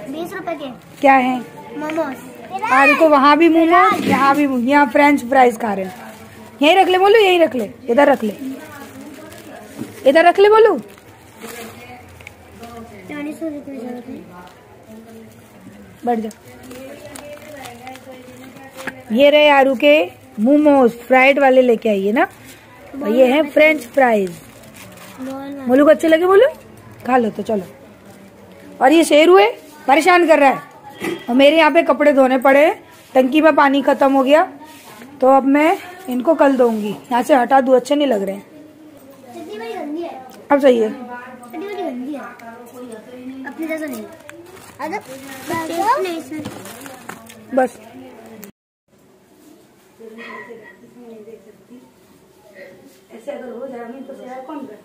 20 रुपए के क्या है? मोमोज। आरू को वहाँ भी मोमोज, यहाँ भी, यहाँ फ्रेंच फ्राइज खा रहे हैं। यहीं रख ले बोलू, यहीं रख ले, इधर रख ले, इधर रख ले बोलू। 40 रुपए बढ़ जा। ये रहे आरू के मोमोज, फ्राइड वाले लेके आइए ना। ये है फ्रेंच फ्राइज। बोलू को अच्छे लगे? बोलू खा लो तो चलो। और ये शेरू है, परेशान कर रहा है। और मेरे यहाँ पे कपड़े धोने पड़े, टंकी में पानी खत्म हो गया, तो अब मैं इनको कल दूंगी। यहाँ से हटा दूं, अच्छे नहीं लग रहे हैं। अब सही है। बस ऐसे अगर हो जाए तो सेवा कौन करे?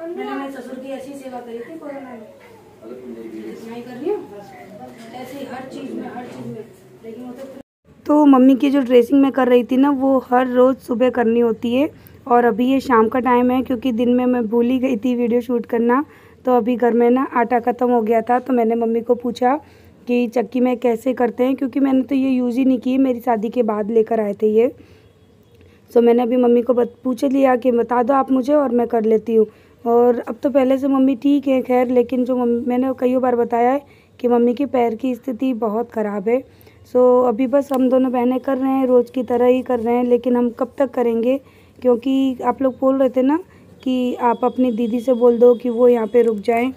मैंने मेरे ससुर की ऐसी सेवा करी थी कोरोना में, नहीं कर रही हूँ ऐसे हर चीज में, लेकिन तो मम्मी की जो ड्रेसिंग मैं कर रही थी ना, वो हर रोज़ सुबह करनी होती है। और अभी ये शाम का टाइम है, क्योंकि दिन में मैं भूल ही गई थी वीडियो शूट करना। तो अभी घर में ना आटा ख़त्म हो गया था, तो मैंने मम्मी को पूछा कि चक्की में कैसे करते हैं, क्योंकि मैंने तो ये यूज़ ही नहीं की, मेरी शादी के बाद लेकर आए थे ये। सो मैंने अभी मम्मी को पूछ लिया कि बता दो आप मुझे, और मैं कर लेती हूँ। और अब तो पहले से मम्मी ठीक है खैर, लेकिन जो मैंने कई बार बताया है कि मम्मी के पैर की स्थिति बहुत ख़राब है। सो अभी बस हम दोनों बहनें कर रहे हैं, रोज़ की तरह ही कर रहे हैं, लेकिन हम कब तक करेंगे, क्योंकि आप लोग बोल रहे थे ना कि आप अपनी दीदी से बोल दो कि वो यहाँ पे रुक जाएं।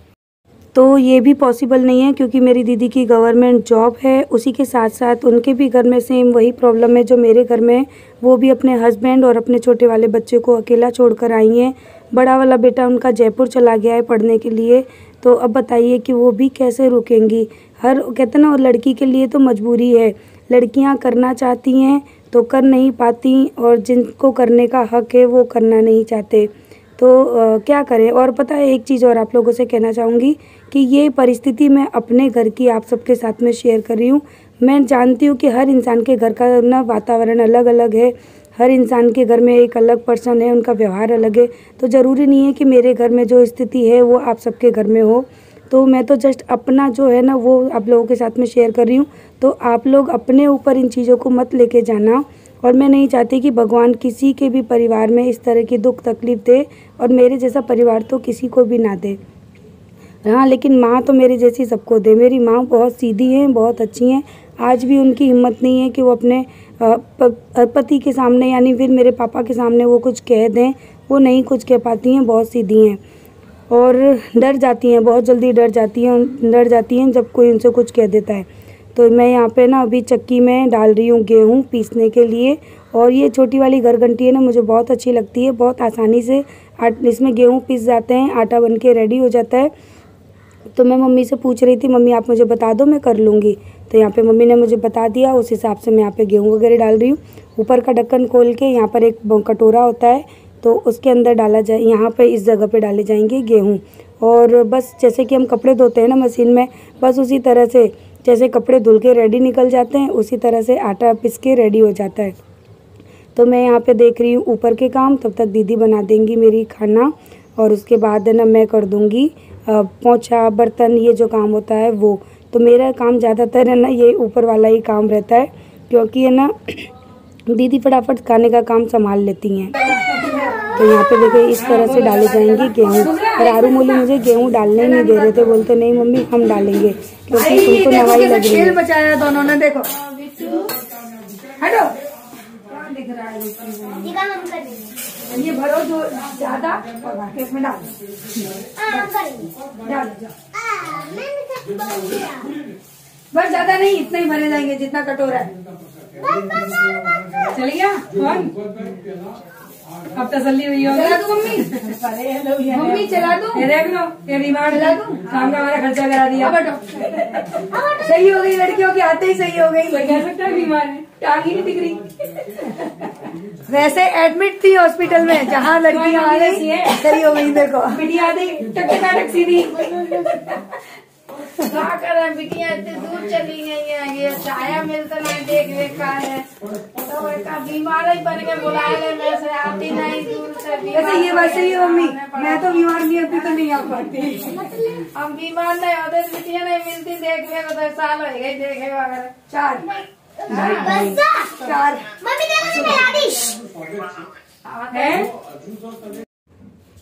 तो ये भी पॉसिबल नहीं है, क्योंकि मेरी दीदी की गवर्नमेंट जॉब है, उसी के साथ साथ उनके भी घर में सेम वही प्रॉब्लम है जो मेरे घर में है। वो भी अपने हस्बैंड और अपने छोटे वाले बच्चे को अकेला छोड़कर आई हैं। बड़ा वाला बेटा उनका जयपुर चला गया है पढ़ने के लिए। तो अब बताइए कि वो भी कैसे रुकेंगी। हर कहते ना, लड़की के लिए तो मजबूरी है, लड़कियां करना चाहती हैं तो कर नहीं पाती, और जिनको करने का हक है वो करना नहीं चाहते। तो क्या करें। और पता है एक चीज़ और आप लोगों से कहना चाहूँगी कि ये परिस्थिति मैं अपने घर की आप सबके साथ में शेयर कर रही हूँ। मैं जानती हूँ कि हर इंसान के घर का ना वातावरण अलग अलग है, हर इंसान के घर में एक अलग पर्सन है, उनका व्यवहार अलग है। तो ज़रूरी नहीं है कि मेरे घर में जो स्थिति है वो आप सबके घर में हो। तो मैं तो जस्ट अपना जो है ना वो आप लोगों के साथ में शेयर कर रही हूँ। तो आप लोग अपने ऊपर इन चीज़ों को मत लेके जाना। और मैं नहीं चाहती कि भगवान किसी के भी परिवार में इस तरह की दुख तकलीफ़ दे, और मेरे जैसा परिवार तो किसी को भी ना दे। हाँ, लेकिन माँ तो मेरी जैसी सबको दे। मेरी माँ बहुत सीधी हैं, बहुत अच्छी हैं। आज भी उनकी हिम्मत नहीं है कि वो अपने पति के सामने, यानी फिर मेरे पापा के सामने वो कुछ कह दें। वो नहीं कुछ कह पाती हैं, बहुत सीधी हैं और डर जाती हैं, बहुत जल्दी डर जाती हैं जब कोई उनसे कुछ कह देता है। तो मैं यहाँ पे ना अभी चक्की में डाल रही हूँ गेहूँ पीसने के लिए। और ये छोटी वाली घरघंटी है ना, मुझे बहुत अच्छी लगती है। बहुत आसानी से इसमें गेहूँ पीस जाते हैं, आटा बन के रेडी हो जाता है। तो मैं मम्मी से पूछ रही थी, मम्मी आप मुझे बता दो, मैं कर लूँगी। तो यहाँ पे मम्मी ने मुझे बता दिया, उस हिसाब से मैं यहाँ पे गेहूँ वगैरह डाल रही हूँ। ऊपर का ढक्कन खोल के यहाँ पर एक कटोरा होता है, तो उसके अंदर डाला जाए, यहाँ पे इस जगह पे डाले जाएंगे गेहूँ। और बस जैसे कि हम कपड़े धोते हैं ना मशीन में, बस उसी तरह से जैसे कपड़े धुल के रेडी निकल जाते हैं, उसी तरह से आटा पिस के रेडी हो जाता है। तो मैं यहाँ पे देख रही हूँ ऊपर के काम, तब तक दीदी बना देंगी मेरी खाना, और उसके बाद है ना मैं कर दूँगी पोंछा बर्तन, ये जो काम होता है वो। तो मेरा काम ज़्यादातर है ना ये ऊपर वाला ही काम रहता है, क्योंकि है ना दीदी फटाफट खाने का काम संभाल लेती हैं। तो यहाँ पे देखिए इस तरह से डाले जाएंगे गेहूँ। और आरू मोली मुझे गेहूँ डालने नहीं दे रहे थे, बोलते नहीं मम्मी हम डालेंगे, क्योंकि उनको नवाई लग रही है। बचाया दोनों ने, देखो हटो दिख रहा है ये भरो जो ज्यादा और इसमें डाल बस, ज्यादा नहीं, इतना ही भरे जाएंगे जितना कटोरा है। चल गया अब तसल्ली हुई होगी। चला दूं मम्मी? मम्मी चला दूं? देख लो ये रिमांड चला दूं? शाम का हमारा खर्चा करा दिया। सही हो गई, लड़कियों के आते ही सही हो गई। कोई कह सकता है बीमार है, टांग ही नहीं दिख रही। वैसे एडमिट थी हॉस्पिटल में, जहाँ लड़कियां आ गई सही हो गई। देखो बिटिया आ गई टक सीधी। क्या करें बिटिया, इतनी दूर चली गई है, ये छाया मिलता नहीं, देख रेख का है तो एक बीमार ही बन के बुला ले, मैं से आती नहीं दूर से। वैसे ये बात सही है मम्मी, मैं तो बीमार नहीं होती तो नहीं आ पाती। हम बीमार नहीं होते, बिटिया नहीं मिलती, देख ले तो साल हो गए देखे वगैरह। 4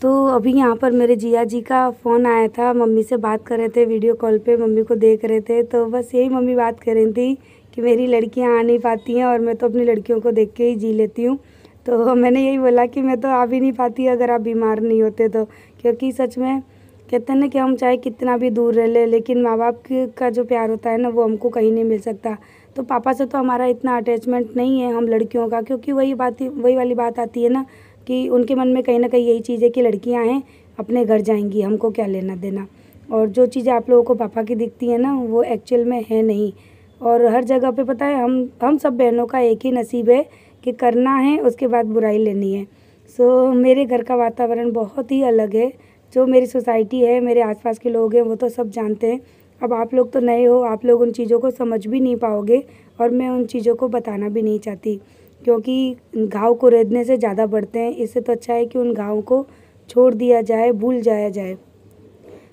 तो अभी यहाँ पर मेरे जिया जी का फ़ोन आया था, मम्मी से बात कर रहे थे वीडियो कॉल पे, मम्मी को देख रहे थे। तो बस यही मम्मी बात कर रही थी कि मेरी लड़कियाँ आ नहीं पाती हैं और मैं तो अपनी लड़कियों को देख के ही जी लेती हूँ। तो मैंने यही बोला कि मैं तो आ भी नहीं पाती अगर आप बीमार नहीं होते तो, क्योंकि सच में कहते हैं ना कि हम चाहे कितना भी दूर रह ले, लेकिन माँ बाप का जो प्यार होता है ना वो हमको कहीं नहीं मिल सकता। तो पापा से तो हमारा इतना अटैचमेंट नहीं है हम लड़कियों का, क्योंकि वही वाली बात आती है ना कि उनके मन में कहीं ना कहीं यही चीज़ है कि लड़कियां हैं अपने घर जाएंगी, हमको क्या लेना देना। और जो चीज़ें आप लोगों को पापा की दिखती है ना वो एक्चुअल में है नहीं। और हर जगह पे पता है हम सब बहनों का एक ही नसीब है कि करना है, उसके बाद बुराई लेनी है। सो मेरे घर का वातावरण बहुत ही अलग है, जो मेरी सोसाइटी है, मेरे आसपास के लोग हैं वो तो सब जानते हैं। अब आप लोग तो नए हो, आप लोग उन चीज़ों को समझ भी नहीं पाओगे और मैं उन चीज़ों को बताना भी नहीं चाहती, क्योंकि घाव को रेदने से ज़्यादा बढ़ते हैं। इससे तो अच्छा है कि उन घाव को छोड़ दिया जाए, भूल जाया जाए।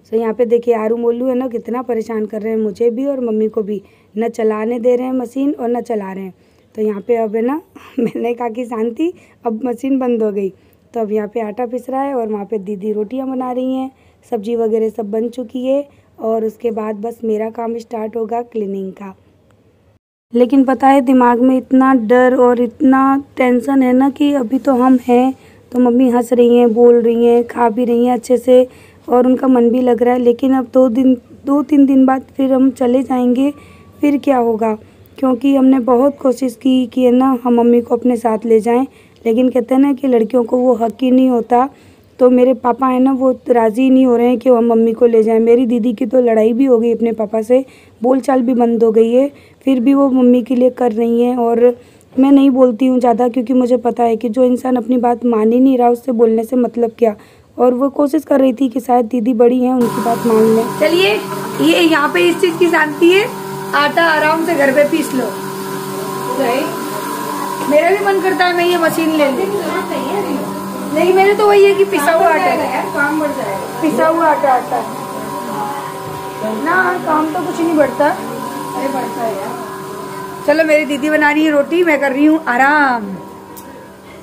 सो यहाँ पे देखिए आरू मोलू है ना कितना परेशान कर रहे हैं मुझे भी और मम्मी को भी, न चलाने दे रहे हैं मशीन और न चला रहे हैं। तो यहाँ पे अब है ना मैंने कहा कि शांति, अब मशीन बंद हो गई। तो अब यहाँ पे आटा पिस रहा है और वहाँ पे दीदी रोटियाँ बना रही हैं, सब्जी वगैरह सब बन चुकी है और उसके बाद बस मेरा काम स्टार्ट होगा क्लीनिंग का। लेकिन पता है दिमाग में इतना डर और इतना टेंशन है ना कि अभी तो हम हैं, तो मम्मी हंस रही हैं, बोल रही हैं, खा भी रही हैं अच्छे से और उनका मन भी लग रहा है। लेकिन अब 2-3 दिन बाद फिर हम चले जाएंगे, फिर क्या होगा? क्योंकि हमने बहुत कोशिश की कि है ना हम मम्मी को अपने साथ ले जाएं, लेकिन कहते हैं ना कि लड़कियों को वो हक ही नहीं होता। तो मेरे पापा है ना वो राज़ी नहीं हो रहे हैं कि हम मम्मी को ले जाएं। मेरी दीदी की तो लड़ाई भी हो गई अपने पापा से, बोलचाल भी बंद हो गई है, फिर भी वो मम्मी के लिए कर रही हैं। और मैं नहीं बोलती हूँ ज़्यादा, क्योंकि मुझे पता है कि जो इंसान अपनी बात मान ही नहीं रहा उससे बोलने से मतलब क्या। और वो कोशिश कर रही थी कि शायद दीदी बड़ी हैं उनकी बात मान लें। चलिए ये यहाँ पे इस चीज़ की शांति है, आटा आराम से घर पे पीस लो। मेरा भी मन करता है मैं ये मशीन ले लूं, लेकिन मेरे तो वही है कि पिसा हुआ आटा है, काम बढ़ जाएगा। पिसा हुआ आटा आता है ना, काम तो कुछ नहीं बढ़ता। अरे बढ़ता है यार। चलो मेरी दीदी बना रही है रोटी, मैं कर रही हूँ आराम।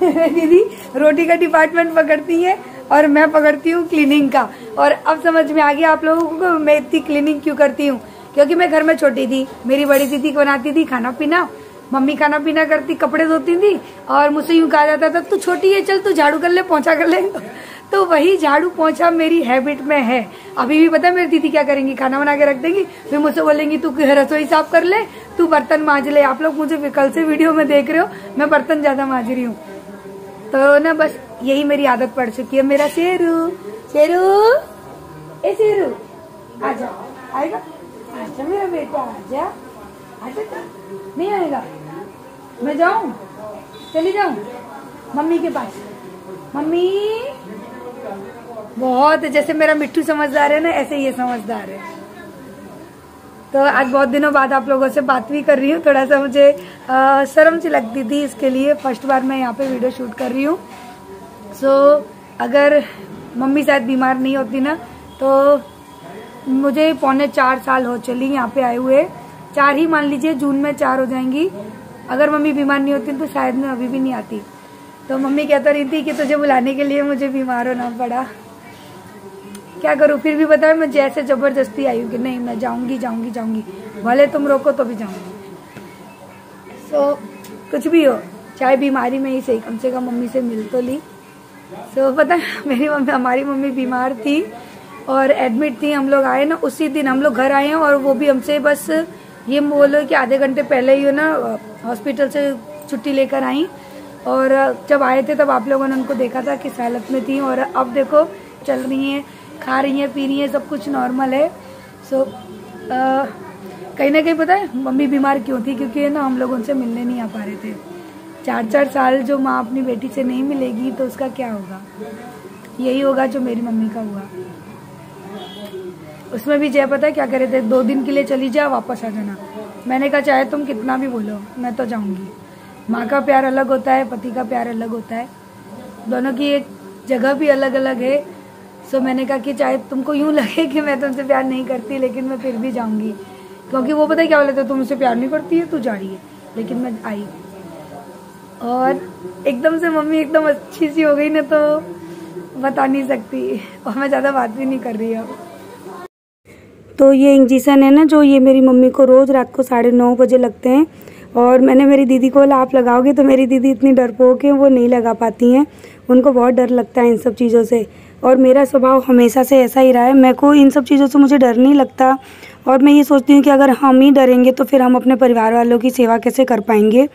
दीदी रोटी का डिपार्टमेंट पकड़ती है और मैं पकड़ती हूँ क्लीनिंग का। और अब समझ में आ गया आप लोगों को मैं इतनी क्लीनिंग क्यों करती हूँ, क्योंकि मैं घर में छोटी थी, मेरी बड़ी दीदी बनाती थी खाना पीना, मम्मी खाना पीना करती, कपड़े धोती थी और मुझसे यूं कहा जाता था तू छोटी है चल तू झाड़ू कर ले, पोंछा कर ले। तो वही झाड़ू पोंछा मेरी हैबिट में है। अभी भी पता है मेरी दीदी क्या करेंगी, खाना बना के रख देंगी, फिर मुझसे बोलेंगी तू रसोई साफ कर ले, तू बर्तन मांज ले। आप लोग मुझे कल से वीडियो में देख रहे हो, मैं बर्तन ज्यादा मांज रही हूँ। तो ना बस यही मेरी आदत पड़ चुकी है। मेरा शेरू शेरू ए शेरू आजा, आएगा? आजा मेरा बेटा, आजा आजा। नहीं आएगा? मैं जाऊं, चली जाऊं मम्मी के पास। मम्मी बहुत, जैसे मेरा मिट्टू समझदार है ना, ऐसे ये समझदार है। तो आज बहुत दिनों बाद आप लोगों से बात भी कर रही हूँ, थोड़ा सा मुझे शर्म सी लगती थी, इसके लिए फर्स्ट बार मैं यहाँ पे वीडियो शूट कर रही हूँ। सो अगर मम्मी शायद बीमार नहीं होती ना, तो मुझे 3.25 साल हो चली यहाँ पे आए हुए, 4 ही मान लीजिए, जून में 4 हो जाएंगी। अगर मम्मी बीमार नहीं होती तो शायद मैं अभी भी नहीं आती। तो मम्मी कहता रही थी कि तुझे बुलाने के लिए मुझे बीमार होना पड़ा, क्या करूँ? फिर भी पता है मैं जैसे जबरदस्ती आई हूँ कि नहीं मैं जाऊंगी जाऊंगी जाऊंगी, भले तुम रोको तो भी जाऊंगी। सो कुछ भी हो, चाहे बीमारी में ही सही, कम से कम मम्मी से मिल तो ली। सो पता है हमारी मम्मी बीमार थी और एडमिट थी। हम लोग आए ना उसी दिन हम लोग घर आए हैं, और वो भी हमसे बस ये बोलो कि आधे घंटे पहले ही ना हॉस्पिटल से छुट्टी लेकर आई। और जब आए थे तब आप लोगों ने उनको देखा था किस हालत में थी, और अब देखो चल रही हैं, खा रही हैं, पी रही हैं, सब कुछ नॉर्मल है। सो कहीं ना कहीं पता है मम्मी बीमार क्यों थी, क्योंकि ना हम लोग उनसे मिलने नहीं आ पा रहे थे। 4-4 साल जो माँ अपनी बेटी से नहीं मिलेगी तो उसका क्या होगा? यही होगा जो मेरी मम्मी का हुआ। उसमें भी जय पता है क्या करे थे, 2 दिन के लिए चली जा, वापस आ जाना। मैंने कहा चाहे तुम कितना भी बोलो मैं तो जाऊंगी। माँ का प्यार अलग होता है, पति का प्यार अलग होता है, दोनों की एक जगह भी अलग अलग है। सो मैंने कहा कि चाहे तुमको यूं लगे कि मैं तुमसे प्यार नहीं करती, लेकिन मैं फिर भी जाऊंगी, क्योंकि वो पता है क्या बोले थे, तुम मुझसे प्यार नहीं करती है, तू जा रही है। लेकिन मैं आई और एकदम से मम्मी एकदम अच्छी सी हो गई ना, तो बता नहीं सकती, और मैं ज़्यादा बात भी नहीं कर रही अब। तो ये इंजेक्शन है ना, जो ये मेरी मम्मी को रोज़ रात को 9:30 बजे लगते हैं। और मैंने मेरी दीदी को बोला आप लगाओगे, तो मेरी दीदी इतनी डरपोक है, वो नहीं लगा पाती हैं, उनको बहुत डर लगता है इन सब चीज़ों से। और मेरा स्वभाव हमेशा से ऐसा ही रहा है, मेरे को इन सब चीज़ों से मुझे डर नहीं लगता। और मैं ये सोचती हूँ कि अगर हम ही डरेंगे तो फिर हम अपने परिवार वालों की सेवा कैसे कर पाएंगे।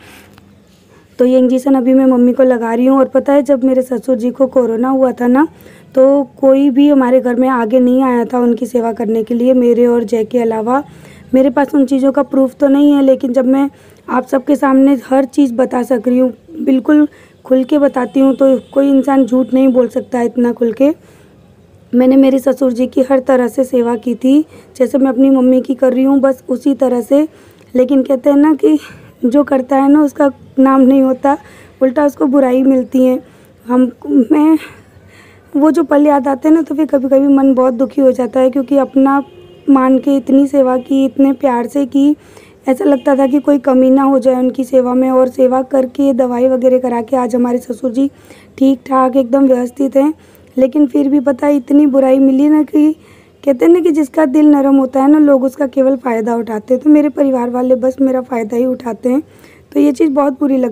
तो ये इंजेक्शन अभी मैं मम्मी को लगा रही हूँ। और पता है जब मेरे ससुर जी को कोरोना हुआ था ना, तो कोई भी हमारे घर में आगे नहीं आया था उनकी सेवा करने के लिए, मेरे और जय के अलावा। मेरे पास उन चीज़ों का प्रूफ तो नहीं है, लेकिन जब मैं आप सबके सामने हर चीज़ बता सक रही हूँ, बिल्कुल खुल के बताती हूँ, तो कोई इंसान झूठ नहीं बोल सकता इतना खुल के। मैंने मेरे ससुर जी की हर तरह से सेवा की थी, जैसे मैं अपनी मम्मी की कर रही हूँ, बस उसी तरह से। लेकिन कहते हैं ना कि जो करता है ना उसका नाम नहीं होता, उल्टा उसको बुराई मिलती है। मैं वो जो पल याद आते हैं ना, तो फिर कभी कभी मन बहुत दुखी हो जाता है, क्योंकि अपना मान के इतनी सेवा की, इतने प्यार से की, ऐसा लगता था कि कोई कमी ना हो जाए उनकी सेवा में। और सेवा करके दवाई वगैरह करा के आज हमारे ससुर जी ठीक ठाक एकदम व्यवस्थित हैं। लेकिन फिर भी पता है इतनी बुराई मिली ना, कि कहते हैं ना कि जिसका दिल नरम होता है ना, लोग उसका केवल फ़ायदा उठाते हैं। तो मेरे परिवार वाले बस मेरा फ़ायदा ही उठाते हैं, तो ये चीज़ बहुत बुरी लगती है।